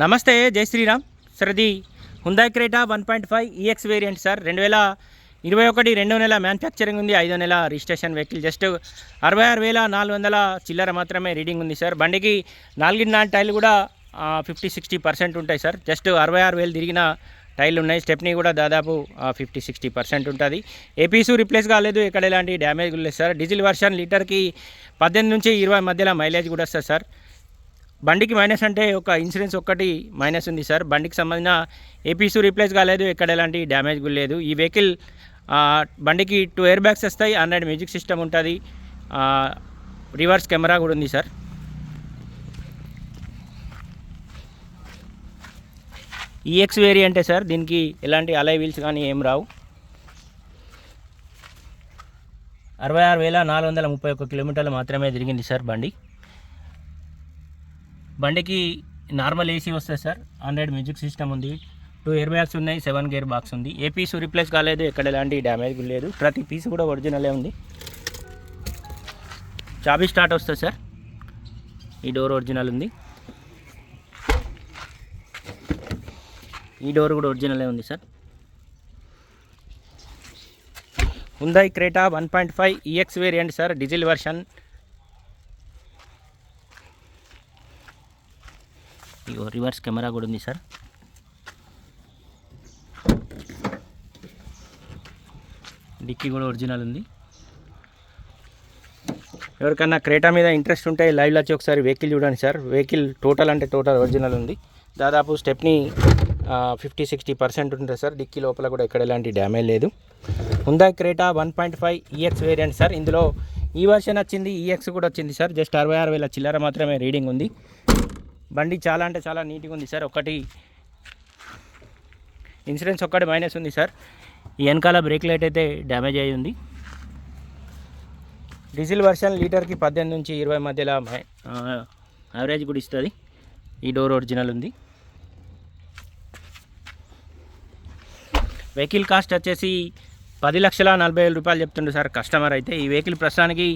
నమస్తే, జై శ్రీరామ్. సార్ ఇది హుందాయ్ క్రేటా 1.5 ఈఎక్స్ వేరియంట్ సార్. 2021 రెండో నెల మ్యానుఫ్యాక్చరింగ్ ఉంది, 5వ నెల రిజిస్ట్రేషన్ వెహికల్. జస్ట్ 66,400 చిల్లర మాత్రమే రీడింగ్ ఉంది సార్. బండికి 4 టైర్లు కూడా 50-60% ఉంటాయి సార్. జస్ట్ 66,000 తిరిగిన టైర్లు ఉన్నాయి. స్టెప్నీ కూడా దాదాపు 50-60% ఉంటుంది. ఏపీసు రిప్లేస్ కాలేదు, ఎక్కడ ఎలాంటి డ్యామేజ్ లేదు సార్. డీజిల్ వర్షన్ లీటర్కి 18 నుంచి 20 మధ్యలో మైలేజ్ కూడా వస్తుంది సార్. బండికి మైనస్ అంటే ఒక ఇన్సూరెన్స్ ఒక్కటి మైనస్ ఉంది సార్. బండికి సంబంధించిన ఏపీసు రీప్లేస్ కాలేదు, ఎక్కడ ఎలాంటి డ్యామేజ్ కూడా లేదు. ఈ వెహికల్ బండికి 2 ఎయిర్ బ్యాగ్స్ వస్తాయి, 100 మ్యూజిక్ సిస్టమ్ ఉంటుంది, రివర్స్ కెమెరా కూడా ఉంది సార్. ఈఎక్స్ వేరియంటే సార్, దీనికి ఎలాంటి అలై వీల్స్ కానీ ఏం రావు. 66,431 కిలోమీటర్లు మాత్రమే తిరిగింది సార్ బండికి నార్మల్ ఏసీ వస్తుంది సార్. 100 మ్యూజిక్ సిస్టమ్ ఉంది, 2 ఎయిర్ బ్యాగ్స్ ఉన్నాయి, 7 గేర్ బాక్స్ ఉంది. ఏ పీసు రీప్లేస్ కాలేదు, ఎక్కడ ఎలాంటి డ్యామేజ్ లేదు. ప్రతి పీసు కూడా ఒరిజినలే ఉంది. చాబీ స్టార్ట్ వస్తుంది సార్. ఈ డోర్ ఒరిజినల్ ఉంది, ఈ డోర్ కూడా ఒరిజినలే ఉంది sir. Hyundai Creta 1.5 EX variant sir, diesel version. ఇగో రివర్స్ కెమెరా కూడా ఉంది సార్. డిక్కీ కూడా ఒరిజినల్ ఉంది. ఎవరికన్నా క్రేటా మీద ఇంట్రెస్ట్ ఉంటే లైవ్లో వచ్చి ఒకసారి వెహికల్ చూడండి సార్. వెహికల్ టోటల్ అంటే టోటల్ ఒరిజినల్ ఉంది. దాదాపు స్టెప్ని 50-60% ఉంటుంది సార్. డిక్కీ లోపల కూడా ఎక్కడ ఎలాంటి డ్యామేజ్ లేదు. హుందాయ్ క్రేటా 1.5 ఈఎక్స్ వేరియంట్ సార్. ఇందులో ఈ వర్షన్ వచ్చింది, ఈఎక్స్ కూడా వచ్చింది సార్. జస్ట్ 66,000 చిల్లర మాత్రమే రీడింగ్ ఉంది. బండి చాలా అంటే చాలా నీట్గా ఉంది సార్. ఒకటి ఇన్సూరెన్స్ ఒక్కటి మైనస్ ఉంది సార్. ఈ వెనకాల బ్రేక్ లైట్ అయితే డ్యామేజ్ అయ్యి ఉంది. డీజిల్ వర్షన్ లీటర్కి 18 నుంచి 20 మధ్యలో యావరేజ్ కూడా ఇస్తుంది. ఈ డోర్ ఒరిజినల్ ఉంది. వెహికల్ కాస్ట్ వచ్చేసి 10,40,000 రూపాయలు చెప్తుండ్రు సార్ కస్టమర్ అయితే. ఈ వెహికల్ ప్రస్తుతానికి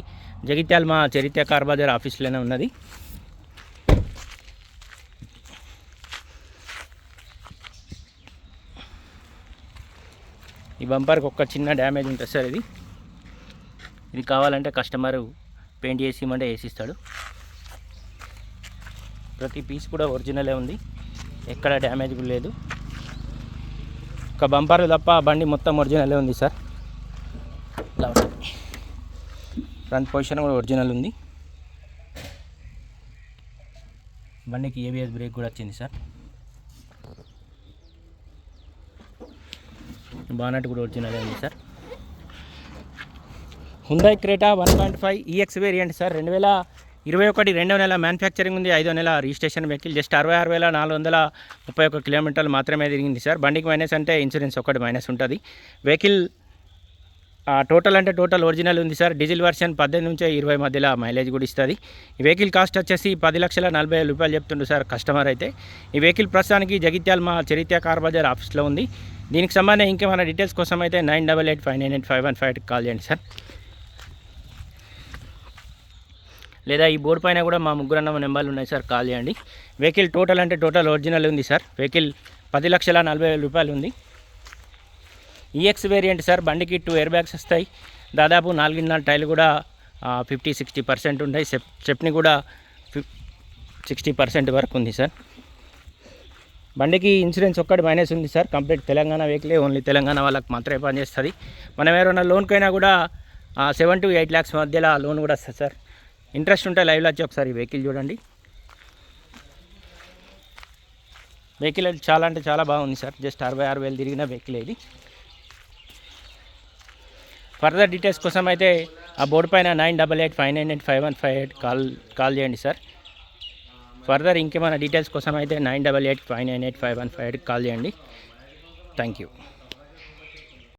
జగిత్యాల మా చరిత్ర కార్ బజార్ ఆఫీస్లోనే ఉన్నది. ఈ బంపర్కి ఒక చిన్న డ్యామేజ్ ఉంటుంది సార్. ఇది కావాలంటే కస్టమరు పెయింట్ చేసి ఇవ్వమంటే వేసిస్తాడు. ప్రతి పీస్ కూడా ఒరిజినలే ఉంది, ఎక్కడ డ్యామేజ్ కూడా లేదు. ఒక బంపర్ తప్ప బండి మొత్తం ఒరిజినలే ఉంది సార్. ఫ్రంట్ పొజిషన్ కూడా ఒరిజినల్ ఉంది. బండికి ఏబిఎస్ బ్రేక్ కూడా వచ్చింది సార్. బానట్ కూడా ఒరిజినలే ఉంది sir. Hyundai Creta 1.5 EX variant sir. 2021 రెండో నెల మ్యానుఫ్యాక్చరింగ్ ఉంది, 5వ నెల రిజిస్ట్రేషన్ వెహికల్. జస్ట్ 66,431 కిలోమీటర్లు మాత్రమే తిరిగింది సార్. బండికి మైనస్ అంటే ఇన్సూరెన్స్ ఒకటి మైనస్ ఉంటుంది. వెహికల్ టోటల్ అంటే టోటల్ ఒరిజినల్ ఉంది సార్. డీజిల్ వర్షన్ 18 నుంచి 20 మధ్యలో మైలేజ్ కూడా ఇస్తుంది. ఈ వెహికల్ కాస్ట్ వచ్చేసి 10,40,000 రూపాయలు చెప్తుండ్రు సార్ కస్టమర్ అయితే. ఈ వెహికల్ ప్రస్తుతానికి జగిత్యాల మా చరిత్ర కార్ బజార్ ఆఫీస్లో ఉంది. దీనికి సంబంధించి ఇంకేమైనా డీటెయిల్స్ కోసం అయితే 9885985158 కాల్ చేయండి సార్. లేదా ఈ బోర్డు పైన కూడా మా ముగ్గురు నెంబర్లు ఉన్నాయి సార్, కాల్ చేయండి. వెహికల్ టోటల్ అంటే టోటల్ ఒరిజినల్ ఉంది సార్. వెహికల్ 10,40,000 రూపాయలు ఉంది. EX variant sir. బండికి 2 ఎయిర్ బ్యాగ్స్ వస్తాయి, దాదాపు 4 టైర్లు కూడా 50-60% ఉంటాయి. స్టెప్ని కూడా 60% వరకు ఉంది సార్. బండికి ఇన్సూరెన్స్ ఒక్కటి మైనస్ ఉంది సార్. కంప్లీట్ తెలంగాణ వెహికలే, ఓన్లీ తెలంగాణ వాళ్ళకి మాత్రమే పనిచేస్తుంది. మనం ఎవరైనా లోన్కైనా కూడా 7 to 8 lakhs మధ్యలో లోన్ కూడా వస్తుంది సార్. ఇంట్రెస్ట్ ఉంటే లైవ్లో వచ్చి ఒకసారి వెహికల్ చూడండి. వెహికల్ చాలా అంటే చాలా బాగుంది సార్. జస్ట్ 66,000 తిరిగిన వెహికల్ ఇది. ఫర్దర్ డీటెయిల్స్ కోసం అయితే ఆ బోర్డు పైన 9885985158 కాల్ చేయండి సార్. ఫర్దర్ ఇంకేమైనా డీటెయిల్స్ కోసం అయితే 9885985158 కాల్ చేయండి. Thank you.